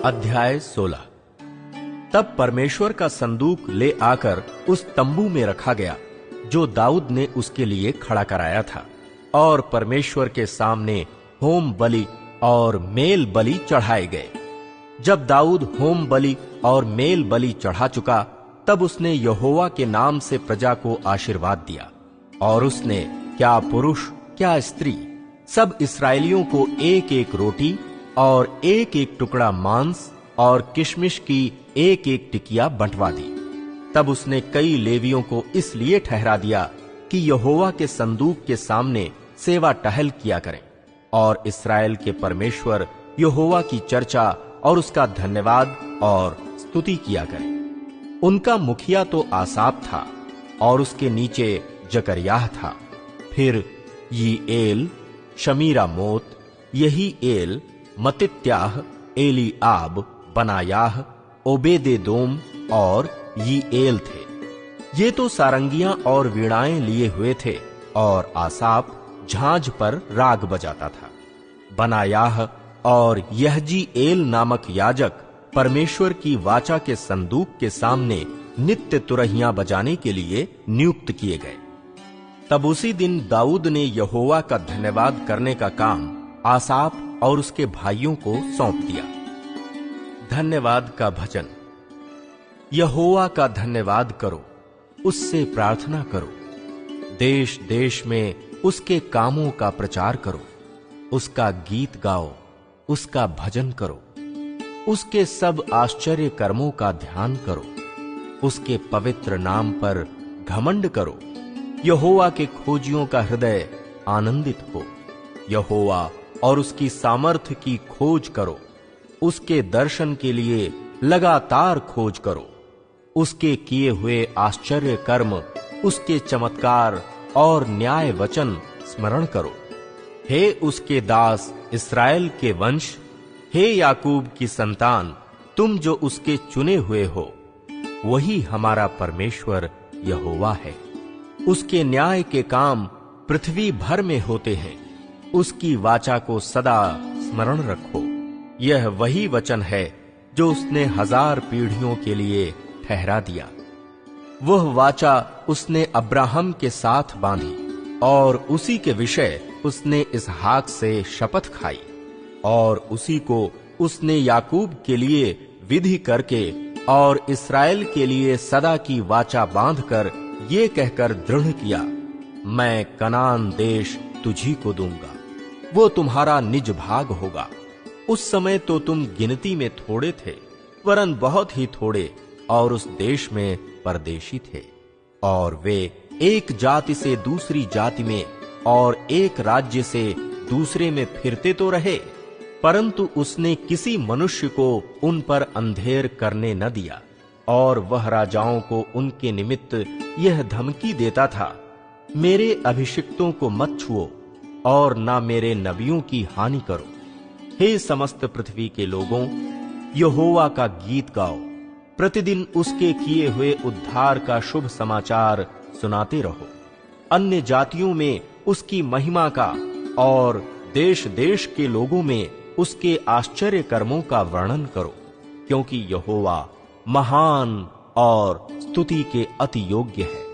अध्याय 16। तब परमेश्वर का संदूक ले आकर उस तंबू में रखा गया जो दाऊद ने उसके लिए खड़ा कराया था, और परमेश्वर के सामने होम बलि और मेल बलि चढ़ाए गए। जब दाऊद होम बलि और मेल बलि चढ़ा चुका, तब उसने यहोवा के नाम से प्रजा को आशीर्वाद दिया, और उसने क्या पुरुष क्या स्त्री सब इसराइलियों को एक एक रोटी और एक एक टुकड़ा मांस और किशमिश की एक एक टिकिया बंटवा दी। तब उसने कई लेवियों को इसलिए ठहरा दिया कि यहोवा के संदूक के सामने सेवा टहल किया करें और इसराइल के परमेश्वर यहोवा की चर्चा और उसका धन्यवाद और स्तुति किया करें। उनका मुखिया तो आसाप था और उसके नीचे जकरयाह था, फिर यीएल, शमीरामोत, यहीएल, मत्तित्याह, एलीआब, बनायाह, ओबेदेदोम और यीएल थे। ये तो सारंगियां और वीणाएं लिए हुए थे, और आसाप झांझ पर राग बजाता था। बनायाह और यहजीएल नामक याजक परमेश्वर की वाचा के संदूक के सामने नित्य तुरहियां बजाने के लिए नियुक्त किए गए। तब उसी दिन दाऊद ने यहोवा का धन्यवाद करने का काम आसाप और उसके भाइयों को सौंप दिया। धन्यवाद का भजन। यहोवा का धन्यवाद करो, उससे प्रार्थना करो, देश देश में उसके कामों का प्रचार करो, उसका गीत गाओ, उसका भजन करो, उसके सब आश्चर्य कर्मों का ध्यान करो, उसके पवित्र नाम पर घमंड करो। यहोवा के खोजियों का हृदय आनंदित हो। यहोवा और उसकी सामर्थ्य की खोज करो, उसके दर्शन के लिए लगातार खोज करो। उसके किए हुए आश्चर्य कर्म, उसके चमत्कार और न्याय वचन स्मरण करो। हे उसके दास इस्राएल के वंश, हे याकूब की संतान, तुम जो उसके चुने हुए हो, वही हमारा परमेश्वर यहोवा है। उसके न्याय के काम पृथ्वी भर में होते हैं। उसकी वाचा को सदा स्मरण रखो। यह वही वचन है जो उसने 1000 पीढ़ियों के लिए ठहरा दिया। वह वाचा उसने अब्राहम के साथ बांधी, और उसी के विषय उसने इसहाक से शपथ खाई, और उसी को उसने याकूब के लिए विधि करके और इस्राएल के लिए सदा की वाचा बांधकर ये कहकर दृढ़ किया, मैं कनान देश तुझी को दूंगा, वो तुम्हारा निज भाग होगा। उस समय तो तुम गिनती में थोड़े थे, वरन बहुत ही थोड़े, और उस देश में परदेशी थे। और वे एक जाति से दूसरी जाति में और एक राज्य से दूसरे में फिरते तो रहे, परंतु उसने किसी मनुष्य को उन पर अंधेर करने न दिया। और वह राजाओं को उनके निमित्त यह धमकी देता था, मेरे अभिषिक्तों को मत छुओ और ना मेरे नबियों की हानि करो। हे समस्त पृथ्वी के लोगों, यहोवा का गीत गाओ, प्रतिदिन उसके किए हुए उद्धार का शुभ समाचार सुनाते रहो। अन्य जातियों में उसकी महिमा का और देश देश के लोगों में उसके आश्चर्य कर्मों का वर्णन करो, क्योंकि यहोवा महान और स्तुति के अति योग्य है।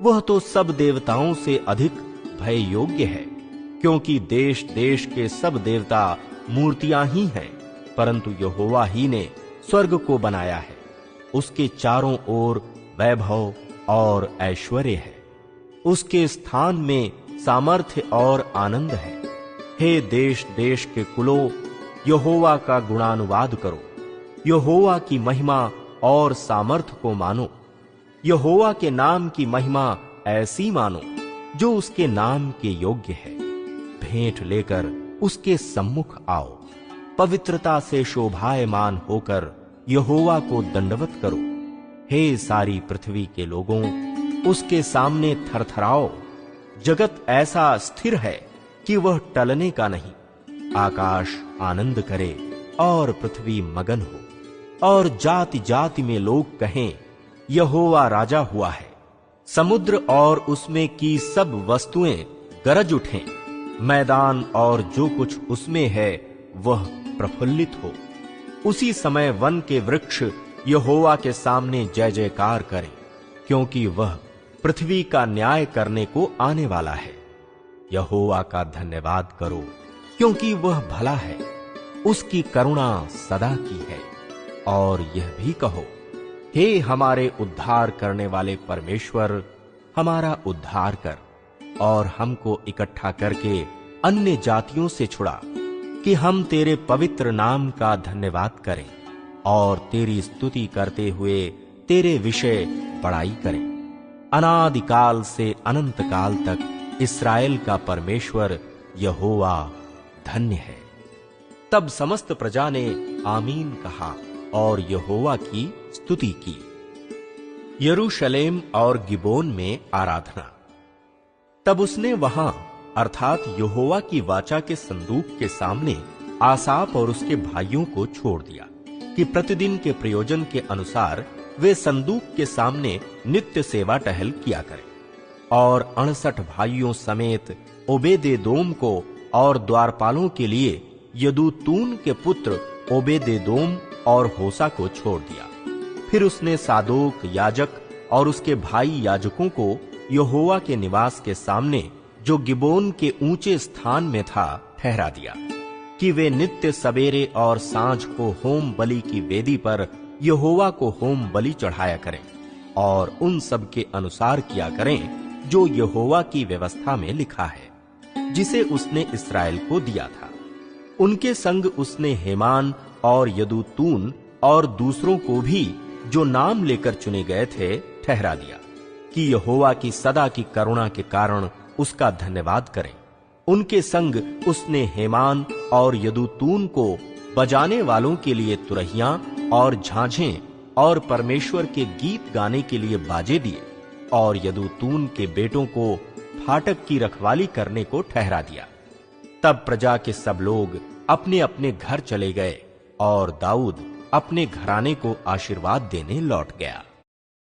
वह तो सब देवताओं से अधिक भय योग्य है, क्योंकि देश देश के सब देवता मूर्तियां ही हैं, परंतु यहोवा ही ने स्वर्ग को बनाया है। उसके चारों ओर वैभव और ऐश्वर्य है, उसके स्थान में सामर्थ्य और आनंद है। हे देश देश के कुलों, यहोवा का गुणानुवाद करो। यहोवा की महिमा और सामर्थ को मानो। यहोवा के नाम की महिमा ऐसी मानो जो उसके नाम के योग्य है। भेंट लेकर उसके सम्मुख आओ, पवित्रता से शोभायमान होकर यहोवा को दंडवत करो। हे सारी पृथ्वी के लोगों, उसके सामने थरथराओ। जगत ऐसा स्थिर है कि वह टलने का नहीं। आकाश आनंद करे और पृथ्वी मगन हो, और जाति जाति में लोग कहें, यहोवा राजा हुआ है। समुद्र और उसमें की सब वस्तुएं गरज उठें। मैदान और जो कुछ उसमें है वह प्रफुल्लित हो। उसी समय वन के वृक्ष यहोवा के सामने जय जयकार करें, क्योंकि वह पृथ्वी का न्याय करने को आने वाला है। यहोवा का धन्यवाद करो, क्योंकि वह भला है, उसकी करुणा सदा की है। और यह भी कहो, हे हमारे उद्धार करने वाले परमेश्वर, हमारा उद्धार कर और हमको इकट्ठा करके अन्य जातियों से छुड़ा, कि हम तेरे पवित्र नाम का धन्यवाद करें और तेरी स्तुति करते हुए तेरे विषय बड़ाई करें। अनादिकाल से अनंत काल तक इस्राएल का परमेश्वर यहोवा धन्य है। तब समस्त प्रजा ने आमीन कहा और यहोवा की स्तुति की। यरूशलेम और गिबोन में आराधना। तब उसने वहां अर्थात यहोवा की वाचा के संदूक के सामने आसाप और उसके भाइयों को छोड़ दिया कि प्रतिदिन के प्रयोजन के अनुसार वे संदूक के सामने नित्य सेवा टहल किया करें। और 68 भाइयों समेत ओबेदेदोम को और द्वारपालों के लिए यदूतून के पुत्र ओबेदेदोम और होसा को छोड़ दिया। फिर उसने सादोक याजक और उसके भाई याजकों को यहोवा के निवास के सामने जो गिबोन के ऊंचे स्थान में था ठहरा दिया, कि वे नित्य सवेरे और सांझ को होम बलि की वेदी पर यहोवा को होम बलि चढ़ाया करें और उन सब के अनुसार किया करें जो यहोवा की व्यवस्था में लिखा है, जिसे उसने इस्राएल को दिया था। उनके संग उसने हेमान और यदूतून और दूसरों को भी जो नाम लेकर चुने गए थे ठहरा दिया, कि यहोवा की सदा की करुणा के कारण उसका धन्यवाद करें। उनके संग उसने हेमान और यदूतून को बजाने वालों के लिए तुरहियां और झांझें और परमेश्वर के गीत गाने के लिए बाजे दिए, और यदूतून के बेटों को फाटक की रखवाली करने को ठहरा दिया। तब प्रजा के सब लोग अपने अपने घर चले गए और दाऊद अपने घराने को आशीर्वाद देने लौट गया।